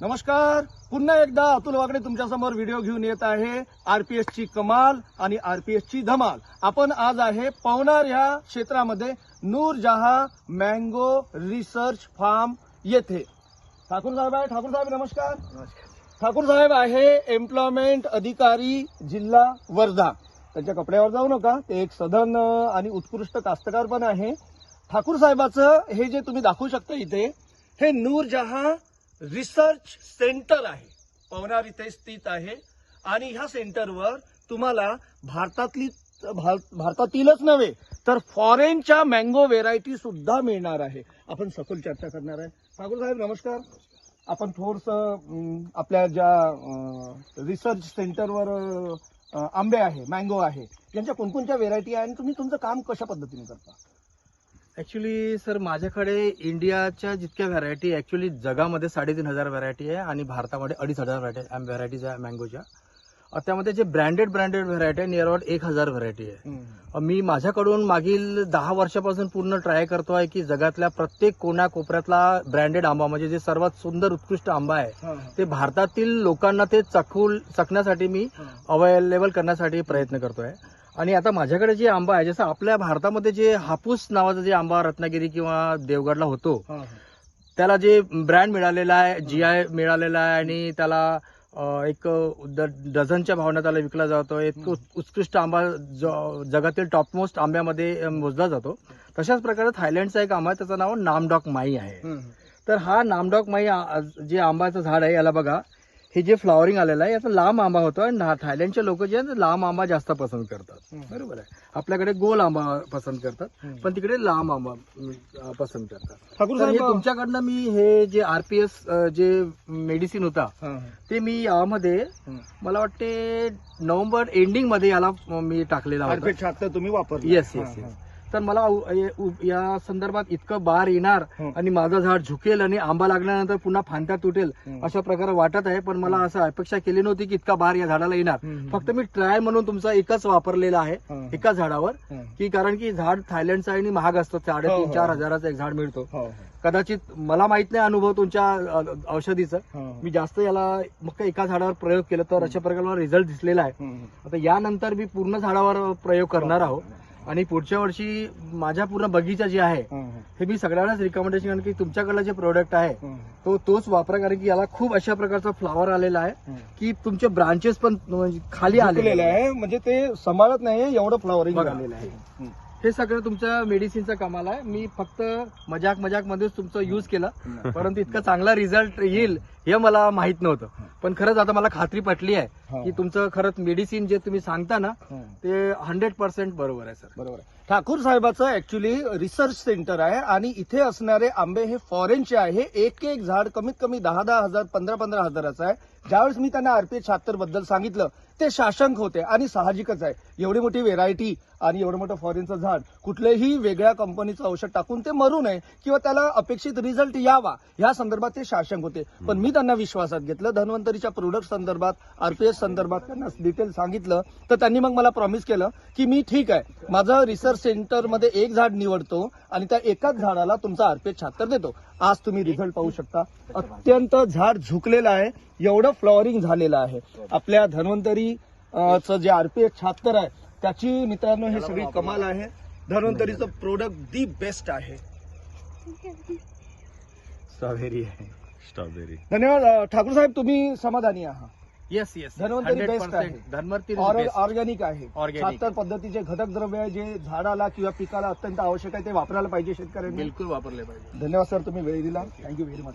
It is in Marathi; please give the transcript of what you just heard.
नमस्कार, पुन्हा एकदा अतुल वाकडे तुमच्या समोर व्हिडिओ घेऊन येत आहे आरपीएस ची कमाल आणि आरपीएस ची धमाल। आपण आज आहे पवनार या क्षेत्रामध्ये नूरजहां मँगो रिसर्च फार्म येथे। ठाकूर साहेब आहे। ठाकूर साहेब नमस्कार। ठाकूर साहेब आहे एम्प्लॉयमेंट अधिकारी जिल्हा वर्धा। त्यांच्या कपड्यावर जाऊ नका, ते एक सधन आणि उत्कृष्ट कास्तकार पण आहे। ठाकूर साहेबाचं हे जे तुम्ही दाखवू शकता इथे, हे नूरजहां रिसर्च सेंटर आहे, पवनार इथे स्थित आहे। आणि ह्या सेंटरवर तुम्हाला भारतातीलच नव्हे तर फॉरेनच्या मँगो व्हेरायटी सुद्धा मिळणार आहे। आपण सखोल चर्चा करणार आहे। ठाकूर साहेब नमस्कार। आपण थोडंसं आपल्या ज्या रिसर्च सेंटरवर आंबे आहे, मँगो आहे, यांच्या कोणकोणत्या व्हेरायटी आहे आणि तुम्ही तुमचं काम कशा पद्धतीने करता? ऍक्च्युली सर, माझ्याकडे इंडियाच्या जितक्या व्हरायटी ऍक्च्युली जगामध्ये 3500 व्हरायटी आहे आणि भारतामध्ये 2500 व्हरायटीज आहे मँगोच्या। त्यामध्ये जे ब्रँडेड व्हरायटी आहे नियर अबाउट 1000 व्हरायटी आहे। मी माझ्याकडून मागील 10 वर्षापासून पूर्ण ट्राय करतोय की जगातल्या प्रत्येक कोणाकोपऱ्यातला ब्रँडेड आंबा म्हणजे जे सर्वात सुंदर उत्कृष्ट आंबा आहे ते भारतातील लोकांना ते चखण्यासाठी मी अवेलेबल करण्यासाठी प्रयत्न करतोय। आणि आता माझ्याकडे जे आंबा आहे, जसं आपल्या भारतामध्ये जे हापूस नावाचा जे आंबा रत्नागिरी किंवा देवगडला होतो, त्याला जे ब्रँड मिळालेला आहे, GI मिळालेला आहे आणि त्याला एक डझनच्या भावना त्याला विकला जातो। एक उत्कृष्ट आंबा जगातील टॉपमोस्ट आंब्यामध्ये मोजला जातो। तशाच प्रकारे थायलंडचा एक आंबा आहे, त्याचं नाव नामडॉक माई आहे। तर हा नामडॉक माई जे आंब्याचं झाड आहे, याला बघा, हे जे फ्लॉवरिंग आलेलं आहे, याचा लांब आंबा होतो आणि थायलंडचे लोक जे आहेत लांब आंबा जास्त पसंत करतात। बरोबर आहे, आपल्याकडे गोल आंबा पसंत करतात, पण तिकडे लांब आंबा पसंत करतात। ठाकूर तर हे साहेब तुमच्याकडनं मी हे जे आरपीएस जे मेडिसिन होता ते मी यामध्ये मला वाटते नोव्हेंबर एंडिंग मध्ये याला मी टाकलेला होता। आरपीएस 76 तुम्ही वापरलं? Yes yes yes. तर मला या संदर्भात इतकं बार येणार आणि माझं झाड झुकेल आणि आंबा लागल्यानंतर पुन्हा फांद्या तुटेल अशा प्रकारे वाटत आहे, पण मला असं अपेक्षा केली नव्हती की इतका बार या झाडाला येणार। फक्त मी ट्राय म्हणून तुमचा एकच वापरलेला आहे एका झाडावर, की कारण की झाड थायलंडचं आहे आणि महाग असतं, 3,500-4 हजाराचं एक झाड मिळतो। कदाचित मला माहित नाही अनुभव तुमच्या औषधीचं, मी जास्त याला मग एका झाडावर प्रयोग केला तर अशा प्रकारे मला रिझल्ट दिसलेला आहे। आता यानंतर मी पूर्ण झाडावर प्रयोग करणार आहोत आणि पुढच्या वर्षी माझ्या पूर्ण बगीचा जे आहे हे मी सगळ्यांनाच रिकमेंडेशन करेन की तुमच्याकडलं जे प्रोडक्ट आहे तोच वापरा, कारण की याला खूप अशा प्रकारचा फ्लॉवर आलेला आहे की तुमचे ब्रांचेस पण खाली आलेले आहे, म्हणजे ते सांभाळत नाही एवढं फ्लॉवरिंग आलेलं आहे। हे सगळं तुमच्या मेडिसिनचा कमाल आहे। मी फक्त मजाक मध्येच तुमचं युज केलं, परंतु इतका चांगला रिझल्ट येईल हे मला माहित नव्हतं। पण खरंच आता मला खात्री पटली आहे की तुमचं खरंच मेडिसिन जे तुम्ही सांगता ना ते 100% बरोबर आहे सर। बरोबर आहे। ठाकूर साहेबाचं ऍक्च्युली रिसर्च सेंटर आहे आणि इथे असणारे आंबे हे फॉरेनचे आहे। एक झाड कमीत कमी 10 हजार 15 हजाराचं आहे। ज्यावेळेस मी त्यांना आरपीएस 76 बद्दल सांगितलं ते साशंक होते आणि साहजिकच आहे, एवढी मोठी व्हेरायटी आणि एवढं मोठं फॉरेनचं झाड कुठल्याही वेगळ्या कंपनीचं औषध टाकून ते मरू नये किंवा त्याला अपेक्षित रिझल्ट यावा या संदर्भात ते साशंक होते। पण मी त्यांना विश्वासात घेतलं, धन्वंतरीच्या प्रोडक्ट संदर्भात, आरपीएस संदर्भात त्यांना डिटेल सांगितलं, तर त्यांनी मग मला प्रॉमिस केलं की मी ठीक आहे, माझं रिसर्च सेंटरमध्ये एक झाड निवडतो आणि त्या एकाच झाडाला तुमचा आरपीएस 76 देतो। आज तुम्ही रिझल्ट पाहू शकता, अत्यंत झाड झुकलेलं आहे, एवढं फ्लॉवरिंग झालेलं आहे। आपल्या धन्वंतरीचं जे आरपीएस 76 आहे त्याची मित्रांनो हे सगळी कमाल आहे। धन्वंतरीचं प्रोडक्ट दी बेस्ट आहे। स्ट्रॉबेरी धन्यवाद ठाकूर साहेब, तुम्ही समाधानी आहात? येस येस, धन्वंतरी बेस्ट आहे, धन्वंतरी ऑर्गॅनिक आहे, 76 पद्धतीचे घटक द्रव्य आहे जे झाडाला किंवा पिकाला अत्यंत आवश्यक आहे, ते वापरायला पाहिजे शेतकऱ्यांनी। बिलकुल वापरले पाहिजे। धन्यवाद सर, तुम्ही वेळ दिला। Thank you very much.